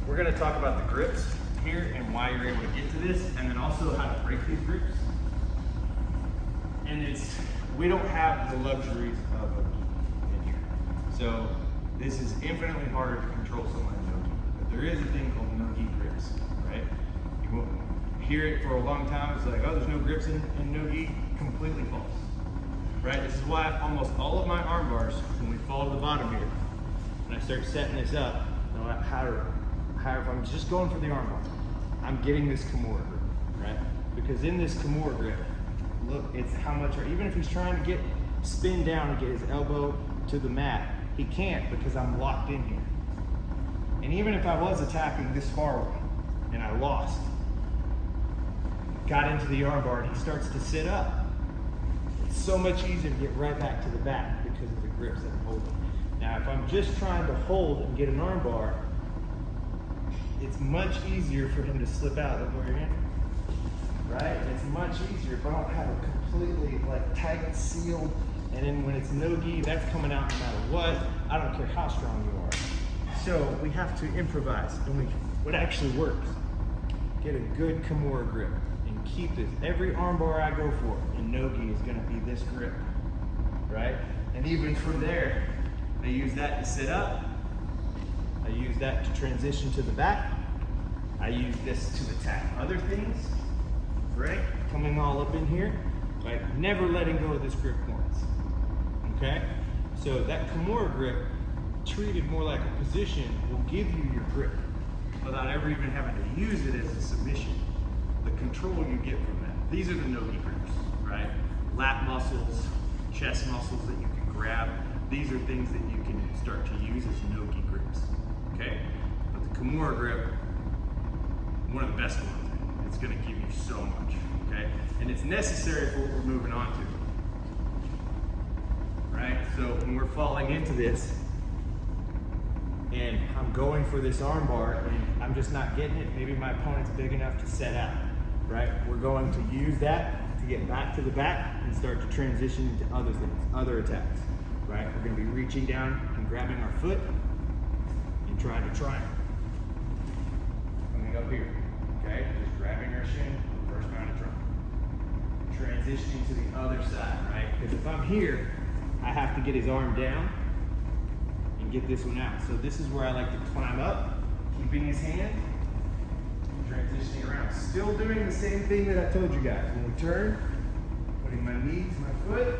We're gonna talk about the grips here and why you're able to get to this, and then also how to break these grips. And we don't have the luxuries of a gi in here. So this is infinitely harder to control someone in NoGi. But there is a thing called NoGi grips, right? You won't hear it for a long time. It's like, oh, there's no grips in NoGi. Completely false, right? This is why almost all of my arm bars, when we fall to the bottom here, and I start setting this up, no matter how if I'm just going for the arm bar, I'm getting this Kimura grip, right? Because in this Kimura grip, look, it's how much, or even if he's trying to spin down and get his elbow to the mat, he can't because I'm locked in here. And even if I was attacking this far away and I lost, got into the arm bar and he starts to sit up, it's so much easier to get right back to the back because of the grips that I'm holding. Now, if I'm just trying to hold and get an arm bar, it's much easier for him to slip out. Look where you're in, right? It's much easier if I don't have it completely like tight, sealed, and then when it's NoGi, that's coming out no matter what. I don't care how strong you are. So we have to improvise, and what actually works, get a good Kimura grip and keep this. Every arm bar I go for in NoGi is gonna be this grip, right? And even from there, I use that to sit up. I use that to transition to the back. I use this to attack other things, right? Coming all up in here, like never letting go of this grip once, okay? So that Kimura grip, treated more like a position, will give you your grip without ever even having to use it as a submission. The control you get from that. These are the NoGi grips, right? Lat muscles, chest muscles that you can grab. These are things that you can start to use as NoGi grips, okay? But the Kimura grip, one of the best ones. It's gonna give you so much, okay? And it's necessary for what we're moving on to, right? So when we're falling into this, and I'm going for this arm bar, and I'm just not getting it, maybe my opponent's big enough to set out, right? We're going to use that to get back to the back and start to transition into other things, other attacks, right? We're gonna be reaching down and grabbing our foot and trying to triangle. Coming up here, okay? Just grabbing our shin, first round of triangle. Transitioning to the other side, right? Because if I'm here, I have to get his arm down and get this one out. So this is where I like to climb up, keeping his hand, transitioning around. Still doing the same thing that I told you guys. When we turn, putting my knee to my foot,